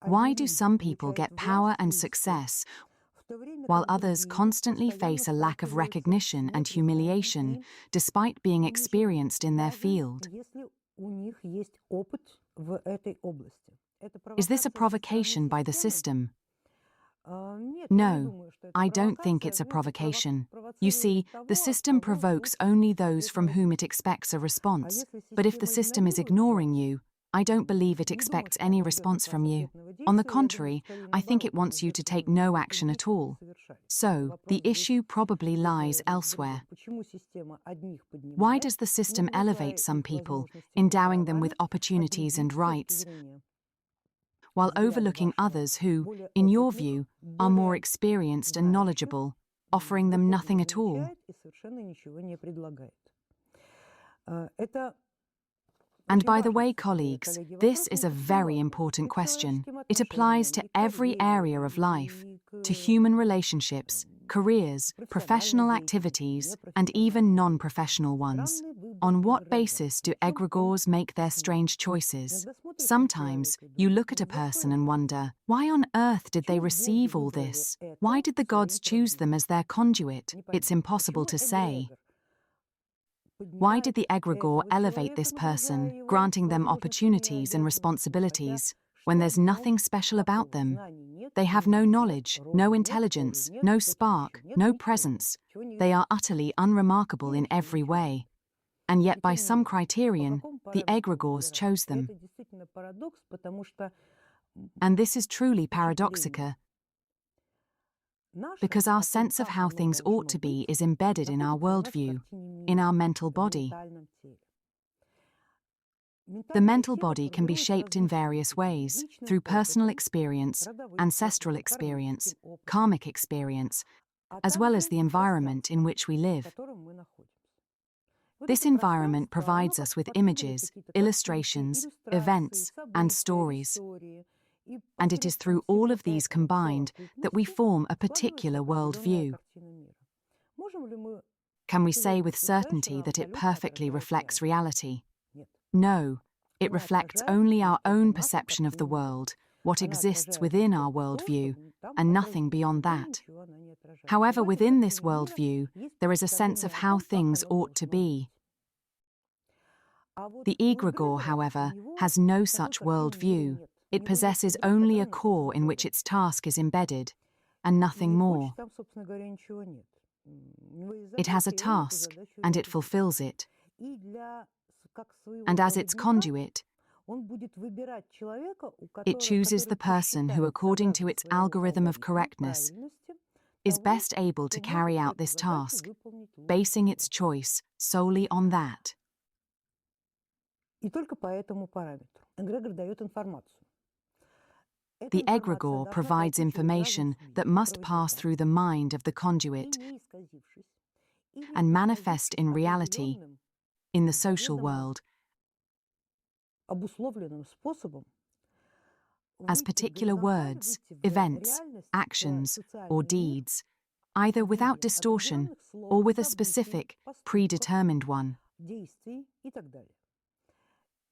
Why do some people get power and success while others constantly face a lack of recognition and humiliation despite being experienced in their field? Is this a provocation by the system? No, I don't think it's a provocation. You see, the system provokes only those from whom it expects a response. But if the system is ignoring you, I don't believe it expects any response from you. On the contrary, I think it wants you to take no action at all. So, the issue probably lies elsewhere. Why does the system elevate some people, endowing them with opportunities and rights, while overlooking others who, in your view, are more experienced and knowledgeable, offering them nothing at all? And by the way, colleagues, this is a very important question. It applies to every area of life, to human relationships, careers, professional activities, and even non-professional ones. On what basis do egregores make their strange choices? Sometimes you look at a person and wonder, why on earth did they receive all this? Why did the gods choose them as their conduit? It's impossible to say. Why did the egregore elevate this person, granting them opportunities and responsibilities, when there's nothing special about them? They have no knowledge, no intelligence, no spark, no presence. They are utterly unremarkable in every way. And yet by some criterion, the egregores chose them. And this is truly paradoxical, because our sense of how things ought to be is embedded in our worldview, in our mental body. The mental body can be shaped in various ways, through personal experience, ancestral experience, karmic experience, as well as the environment in which we live. This environment provides us with images, illustrations, events, and stories. And it is through all of these combined that we form a particular worldview. Can we say with certainty that it perfectly reflects reality? No, it reflects only our own perception of the world, what exists within our worldview, and nothing beyond that. However, within this worldview, there is a sense of how things ought to be. The egregore, however, has no such worldview. It possesses only a core in which its task is embedded, and nothing more. It has a task, and it fulfills it. And as its conduit, it chooses the person who, according to its algorithm of correctness, is best able to carry out this task, basing its choice solely on that. The egregore provides information that must pass through the mind of the conduit and manifest in reality, in the social world, as particular words, events, actions, or deeds, either without distortion or with a specific, predetermined one.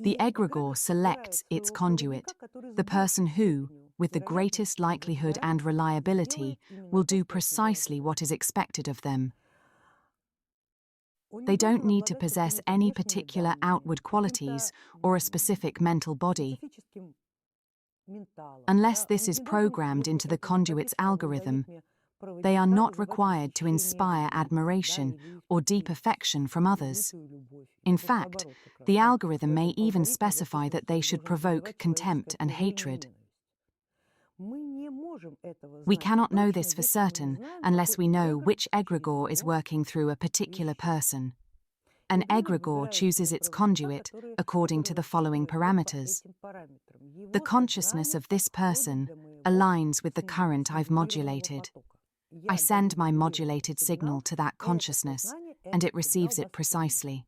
The egregore selects its conduit, the person who, with the greatest likelihood and reliability, will do precisely what is expected of them. They don't need to possess any particular outward qualities or a specific mental body. Unless this is programmed into the conduit's algorithm, they are not required to inspire admiration or deep affection from others. In fact, the algorithm may even specify that they should provoke contempt and hatred. We cannot know this for certain unless we know which egregore is working through a particular person. An egregore chooses its conduit according to the following parameters. The consciousness of this person aligns with the current I've modulated. I send my modulated signal to that consciousness, and it receives it precisely.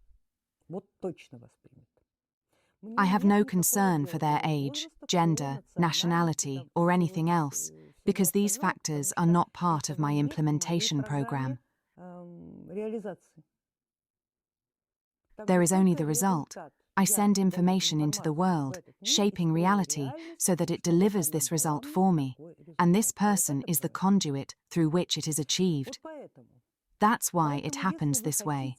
I have no concern for their age, gender, nationality, or anything else, because these factors are not part of my implementation program. There is only the result. I send information into the world, shaping reality so that it delivers this result for me, and this person is the conduit through which it is achieved. That's why it happens this way.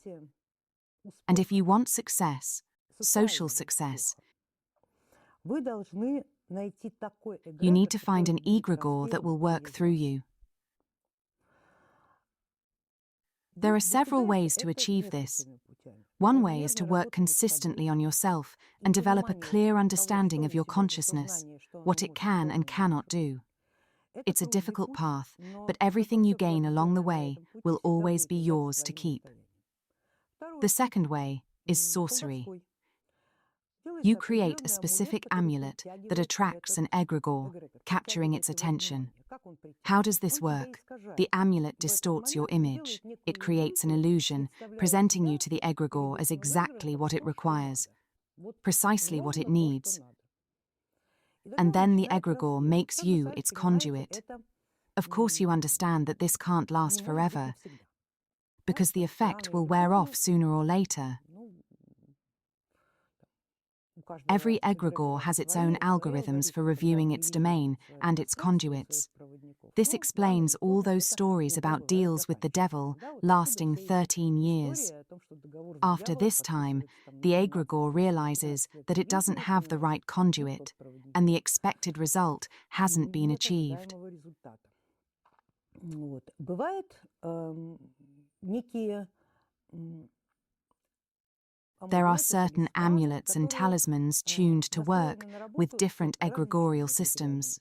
And if you want success, social success, you need to find an egregore that will work through you. There are several ways to achieve this. One way is to work consistently on yourself and develop a clear understanding of your consciousness, what it can and cannot do. It's a difficult path, but everything you gain along the way will always be yours to keep. The second way is sorcery. You create a specific amulet that attracts an egregore, capturing its attention. How does this work? The amulet distorts your image. It creates an illusion, presenting you to the egregore as exactly what it requires, precisely what it needs. And then the egregore makes you its conduit. Of course, you understand that this can't last forever, because the effect will wear off sooner or later. Every egregore has its own algorithms for reviewing its domain and its conduits. This explains all those stories about deals with the devil lasting 13 years. After this time, the egregore realizes that it doesn't have the right conduit, and the expected result hasn't been achieved. There are certain amulets and talismans tuned to work with different egregorial systems.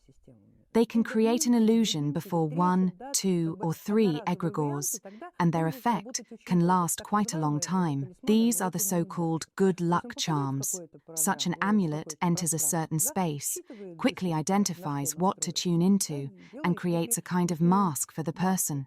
They can create an illusion before 1, 2, or 3 egregores, and their effect can last quite a long time. These are the so-called good luck charms. Such an amulet enters a certain space, quickly identifies what to tune into, and creates a kind of mask for the person.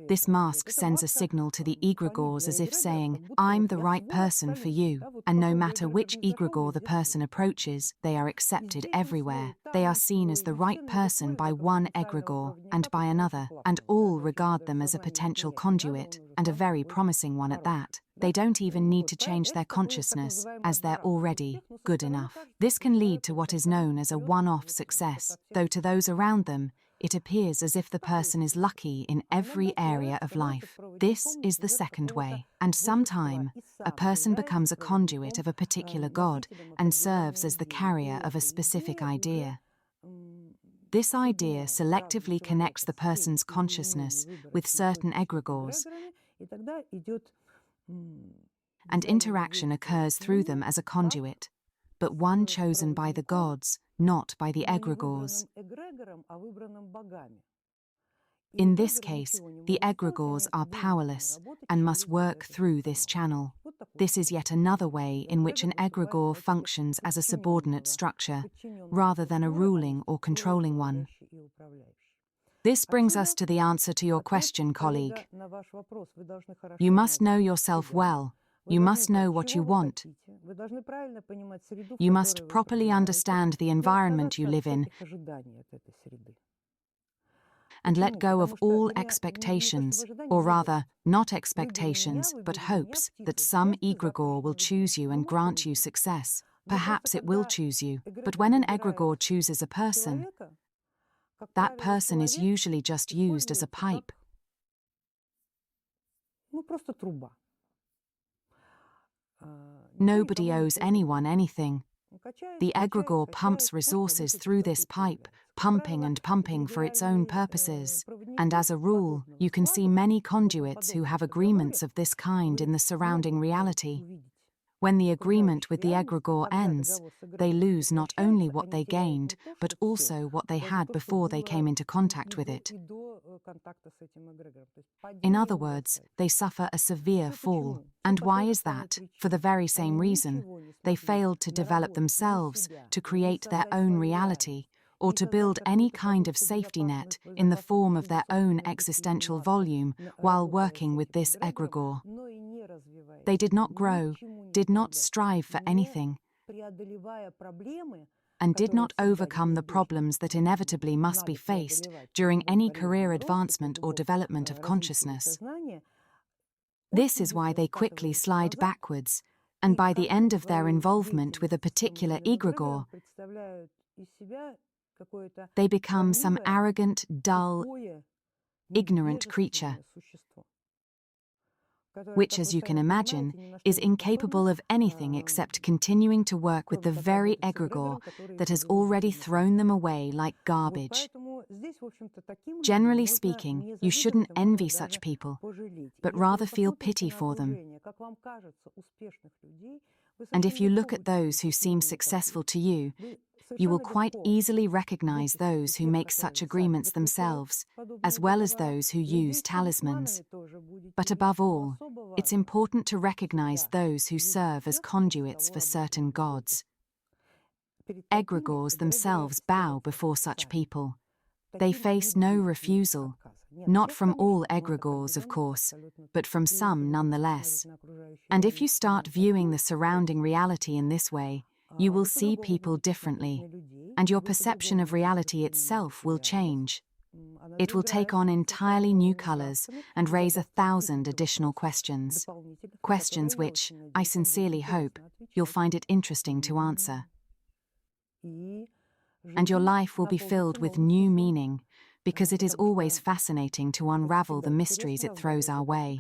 This mask sends a signal to the egregores as if saying, "I'm the right person for you," and no matter which egregore the person approaches, they are accepted everywhere. They are seen as the right person by one egregore and by another, and all regard them as a potential conduit, and a very promising one at that. They don't even need to change their consciousness, as they're already good enough. This can lead to what is known as a one-off success, though to those around them, it appears as if the person is lucky in every area of life. This is the second way, and sometime, a person becomes a conduit of a particular god and serves as the carrier of a specific idea. This idea selectively connects the person's consciousness with certain egregores, and interaction occurs through them as a conduit, but one chosen by the gods, not by the egregores. In this case, the egregores are powerless and must work through this channel. This is yet another way in which an egregore functions as a subordinate structure, rather than a ruling or controlling one. This brings us to the answer to your question, colleague. You must know yourself well. You must know what you want. You must properly understand the environment you live in and let go of all expectations, or rather, not expectations, but hopes that some egregore will choose you and grant you success. Perhaps it will choose you, but when an egregore chooses a person, that person is usually just used as a pipe. Nobody owes anyone anything. The egregore pumps resources through this pipe, pumping and pumping for its own purposes. And as a rule, you can see many conduits who have agreements of this kind in the surrounding reality. When the agreement with the egregore ends, they lose not only what they gained, but also what they had before they came into contact with it. In other words, they suffer a severe fall. And why is that? For the very same reason. They failed to develop themselves, to create their own reality, or to build any kind of safety net in the form of their own existential volume while working with this egregore. They did not grow, did not strive for anything, and did not overcome the problems that inevitably must be faced during any career advancement or development of consciousness. This is why they quickly slide backwards And by the end of their involvement with a particular egregore, they become some arrogant, dull, ignorant creature, which, as you can imagine, is incapable of anything except continuing to work with the very egregore that has already thrown them away like garbage. Generally speaking, you shouldn't envy such people, but rather feel pity for them. And if you look at those who seem successful to you, you will quite easily recognize those who make such agreements themselves, as well as those who use talismans. But above all, it's important to recognize those who serve as conduits for certain gods. Egregores themselves bow before such people. They face no refusal, not from all egregores, of course, but from some nonetheless. And if you start viewing the surrounding reality in this way, you will see people differently, and your perception of reality itself will change. It will take on entirely new colors and raise 1,000 additional questions. Questions which, I sincerely hope, you'll find it interesting to answer. And your life will be filled with new meaning, because it is always fascinating to unravel the mysteries it throws our way.